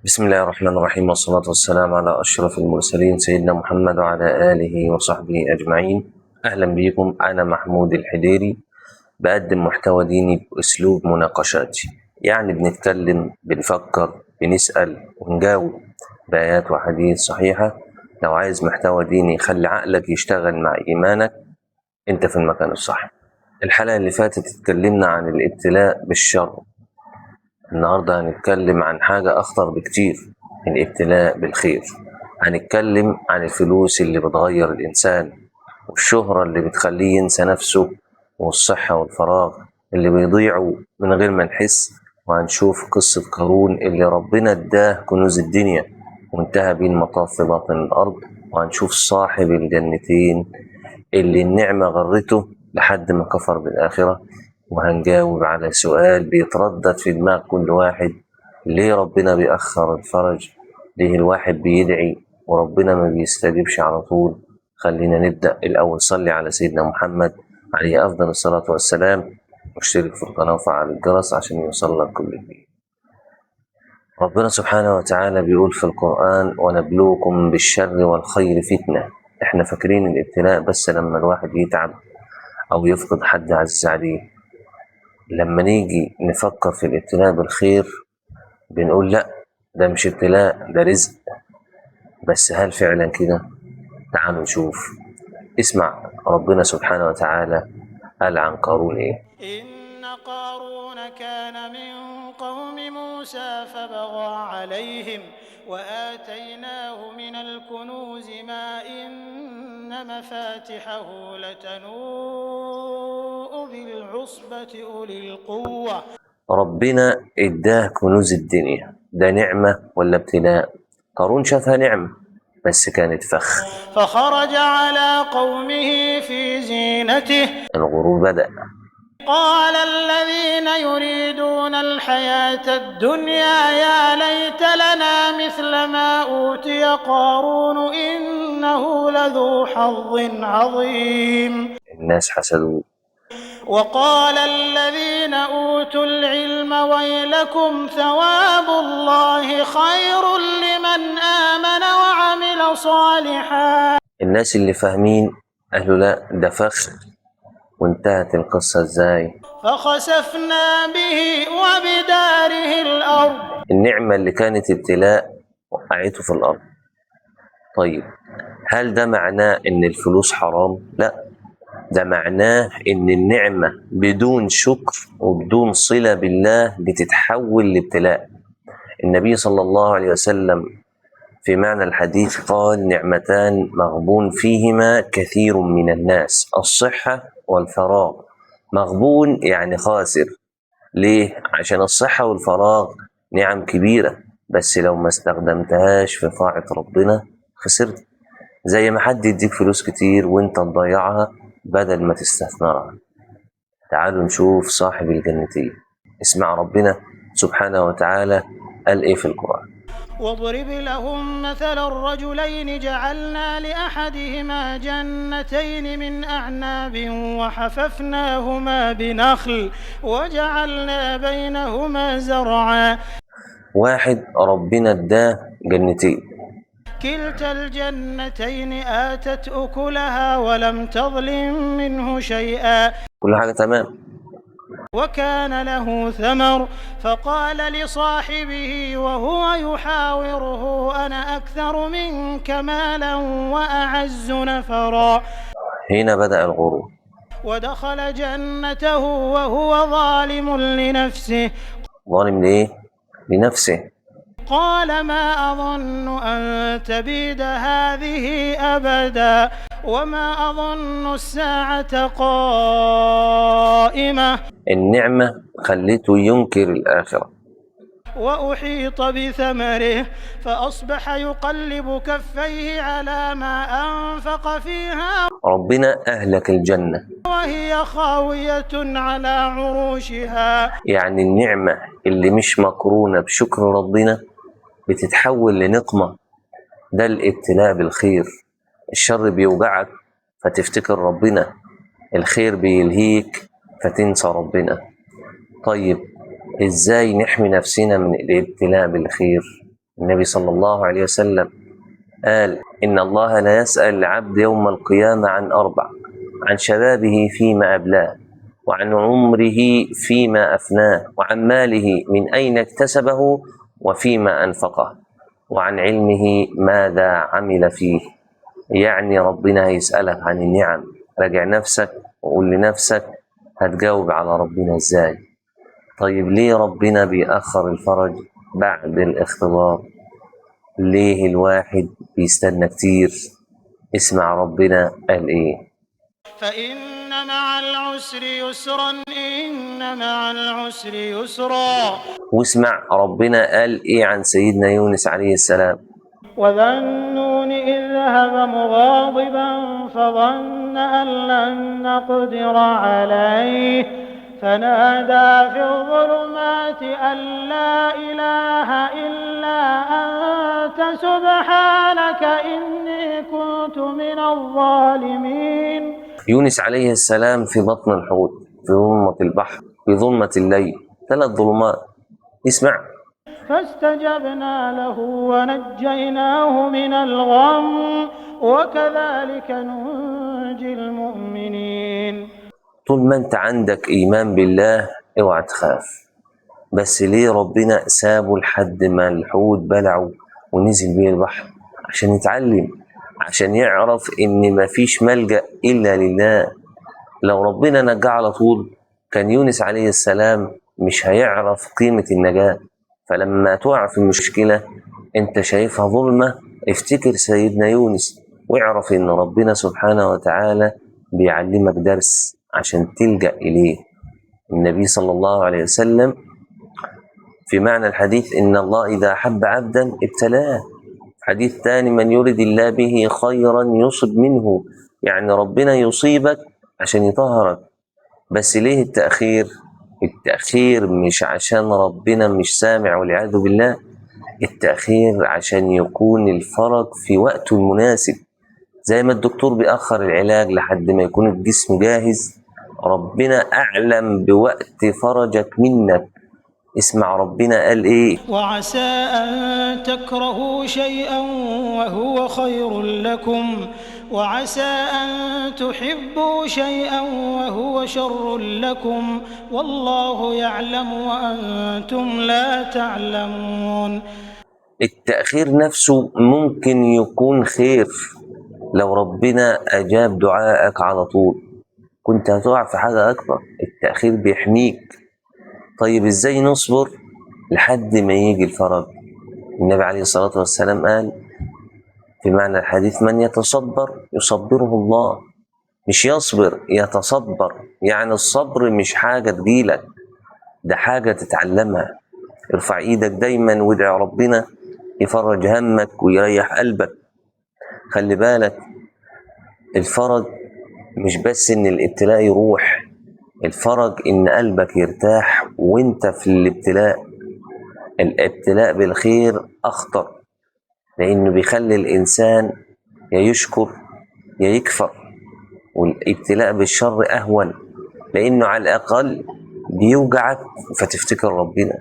بسم الله الرحمن الرحيم، والصلاة والسلام على أشرف المرسلين سيدنا محمد وعلى آله وصحبه أجمعين. أهلا بكم. أنا محمود الحديري، بقدم محتوى ديني بأسلوب مناقشاتي، يعني بنتكلم، بنفكر، بنسأل ونجاوب بآيات وحديث صحيحة. لو عايز محتوى ديني يخلي عقلك يشتغل مع إيمانك، أنت في المكان الصح. الحلقة اللي فاتت اتكلمنا عن الابتلاء بالشر. النهاردة هنتكلم عن حاجة أخطر بكتير، الابتلاء بالخير. هنتكلم عن الفلوس اللي بتغير الإنسان، والشهرة اللي بتخليه ينسى نفسه، والصحة والفراغ اللي بيضيعوا من غير ما نحس. وهنشوف قصة قارون اللي ربنا اداه كنوز الدنيا وانتهى بيه المطاف في باطن الأرض. وهنشوف صاحب الجنتين اللي النعمة غرته لحد ما كفر بالآخرة. وهنجاوب على سؤال بيتردد في دماغ كل واحد: ليه ربنا بيأخر الفرج؟ ليه الواحد بيدعي وربنا ما بيستجيبش على طول؟ خلينا نبدأ. الأول صلي على سيدنا محمد عليه أفضل الصلاة والسلام، واشترك في القناة وفعل الجرس عشان يوصل لك كل جديد. ربنا سبحانه وتعالى بيقول في القرآن: ونبلوكم بالشر والخير فتنة. احنا فاكرين الابتلاء بس لما الواحد يتعب أو يفقد حد عزيز عليه. لما نيجي نفكر في الابتلاء بالخير بنقول لا، ده مش ابتلاء، ده رزق. بس هل فعلا كده؟ تعالوا نشوف. اسمع ربنا سبحانه وتعالى قال عن قارون ايه: إن قارون كان من قوم موسى فبغى عليهم وآتيناه من الكنوز ما إن مفاتحه لتنوء بالعصبة أولي القوة. ربنا اداه كنوز الدنيا، ده نعمة ولا ابتلاء؟ قارون شافها نعمة بس كانت فخ. فخرج على قومه في زينته الغرور بدأ. قال الذين يريدون الحياة الدنيا يا ليت لنا مثل ما أوتي قارون إنه لذو حظ عظيم. الناس حسدوه. وقال الذين أوتوا العلم ويلكم ثواب الله خير لمن آمن وعمل صالحا. الناس اللي فاهمين قالوا لا، ده فخ. وانتهت القصة ازاي؟ فخسفنا به وبداره الأرض. النعمة اللي كانت ابتلاء وقعته في الأرض. طيب، هل ده معناه إن الفلوس حرام؟ لا، ده معناه إن النعمة بدون شكر وبدون صلة بالله بتتحول لابتلاء. النبي صلى الله عليه وسلم في معنى الحديث قال: نعمتان مغبون فيهما كثير من الناس، الصحة والفراغ. مغبون يعني خاسر. ليه؟ عشان الصحة والفراغ نعم كبيرة، بس لو ما استخدمتهاش في طاعة ربنا خسرت. زي ما حد يديك فلوس كتير وانت تضيعها بدل ما تستثمرها. تعالوا نشوف صاحب الجنتين. اسمع ربنا سبحانه وتعالى قال ايه في القرآن: واضرب لهم مثل الرجلين جعلنا لأحدهما جنتين من أعناب وحففناهما بنخل وجعلنا بينهما زرعا. واحد ربنا اداه جنتين، كلتا الجنتين آتت أكلها ولم تظلم منه شيئا كل حاجة تمام. وكان له ثمر فقال لصاحبه وهو يحاوره أنا أكثر منك مالا وأعز نفرا. هنا بدأ الغرور. ودخل جنته وهو ظالم لنفسه ظالم ليه؟ لنفسه. قال ما أظن أن تبيد هذه أبدا وما أظن الساعة قائمة. النعمة خلته ينكر الآخرة. وأحيط بثمره فأصبح يقلب كفيه على ما أنفق فيها ربنا أهلك الجنة، وهي خاوية على عروشها. يعني النعمة اللي مش مقرونة بشكر ربنا بتتحول لنقمة. ده الابتلاء بالخير. الشر بيوجعك فتفتكر ربنا، الخير بيلهيك فتنسى ربنا. طيب، إزاي نحمي نفسنا من الابتلاء بالخير؟ النبي صلى الله عليه وسلم قال إن الله لا يسأل العبد يوم القيامة عن أربع: عن شبابه فيما أبلاه، وعن عمره فيما أفناه، وعن ماله من أين اكتسبه وفيما أنفقه، وعن علمه ماذا عمل فيه. يعني ربنا هيسألك عن النعم. راجع نفسك وقول لنفسك هتجاوب على ربنا إزاي. طيب ليه ربنا بيأخر الفرج بعد الاختبار؟ ليه الواحد بيستنى كتير؟ اسمع ربنا قال ايه: فإن مع العسر يسرا إن مع العسر يسرا. واسمع ربنا قال ايه عن سيدنا يونس عليه السلام: وذا النون إذ ذهب مغاضبا فظن أن لن نقدر عليه فنادى في الظلمات أن لا إله إلا أنت سبحانك إني كنت من الظالمين. يونس عليه السلام في بطن الحوت، في ظلمة البحر، في ظلمة الليل، 3 ظلمات. اسمع: فاستجبنا له ونجيناه من الغم وكذلك ننجي المؤمنين. طول ما انت عندك ايمان بالله اوعى تخاف. بس ليه ربنا سابه لحد ما الحوت بلعه ونزل بيه البحر؟ عشان يتعلم، عشان يعرف ان مفيش ملجأ الا لله. لو ربنا نجاه على طول كان يونس عليه السلام مش هيعرف قيمة النجاة. فلما تقع في مشكلة انت شايفها ظلمة، افتكر سيدنا يونس واعرف ان ربنا سبحانه وتعالى بيعلمك درس عشان تلجأ اليه. النبي صلى الله عليه وسلم في معنى الحديث ان الله اذا احب عبدا ابتلاه. حديث ثاني: من يرد الله به خيرا يصب منه. يعني ربنا يصيبك عشان يطهرك. بس ليه التأخير؟ التأخير مش عشان ربنا مش سامع والعياذ بالله، التأخير عشان يكون الفرج في وقته المناسب. زي ما الدكتور بيأخر العلاج لحد ما يكون الجسم جاهز، ربنا أعلم بوقت فرجك منك. اسمع ربنا قال ايه: وعسى أن تكرهوا شيئا وهو خير لكم وعسى أن تحبوا شيئا وهو شر لكم والله يعلم وأنتم لا تعلمون. التأخير نفسه ممكن يكون خير لو ربنا أجاب دعائك على طول، كنت هتقع في حاجة أكبر. التأخير بيحميك. طيب إزاي نصبر لحد ما يجي الفرج؟ النبي عليه الصلاة والسلام قال في معنى الحديث: من يتصبر يصبره الله. مش يصبر، يتصبر. يعني الصبر مش حاجة تجيلك، ده حاجة تتعلمها. ارفع ايدك دايما وادعي ربنا يفرج همك ويريح قلبك. خلي بالك الفرج مش بس ان الابتلاء يروح، الفرج ان قلبك يرتاح وانت في الابتلاء. الابتلاء بالخير اخطر، لانه بيخلي الانسان يا يشكر يا يكفر. والابتلاء بالشر اهون، لانه على الاقل بيوجعك فتفتكر ربنا.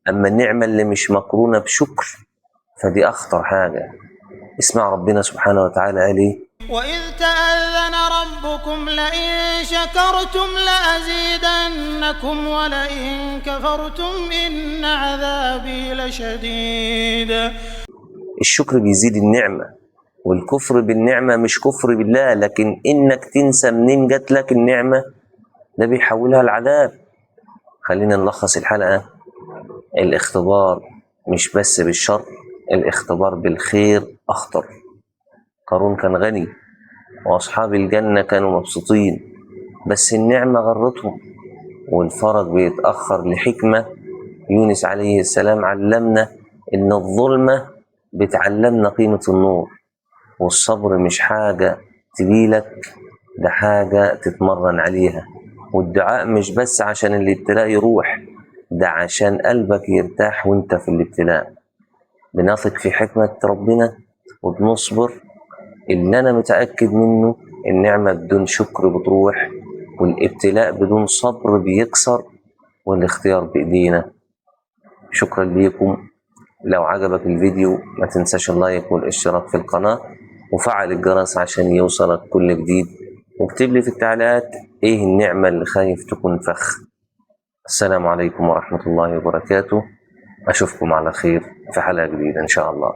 اما النعمة اللي مش مقرونة بشكر فدي اخطر حاجة. اسمع ربنا سبحانه وتعالى قال ايه: وإذ تأذن ربكم لئن شكرتم لأزيدنكم ولئن كفرتم إن عذابي لشديد. الشكر بيزيد النعمة، والكفر بالنعمة مش كفر بالله، لكن انك تنسى منين جات لك النعمة ده بيحولها العذاب. خلينا نلخص الحلقة: الاختبار مش بس بالشر، الاختبار بالخير اخطر. قارون كان غني واصحاب الجنة كانوا مبسوطين، بس النعمة غرتهم والفرج بيتأخر لحكمة. يونس عليه السلام علمنا ان الظلمة بتعلمنا قيمة النور، والصبر مش حاجة تجيلك، ده حاجة تتمرن عليها. والدعاء مش بس عشان الابتلاء يروح، ده عشان قلبك يرتاح وانت في الابتلاء. بنثق في حكمة ربنا وبنصبر. اللي انا متأكد منه النعمة بدون شكر بتروح، والابتلاء بدون صبر بيكسر، والاختيار بإيدينا. شكرا ليكم. لو عجبك الفيديو ما تنساش اللايك والاشتراك في القناة وفعل الجرس عشان يوصلك كل جديد، واكتب لي في التعليقات ايه النعمة اللي خايف تكون فخ. السلام عليكم ورحمة الله وبركاته. أشوفكم على خير في حلقة جديدة إن شاء الله.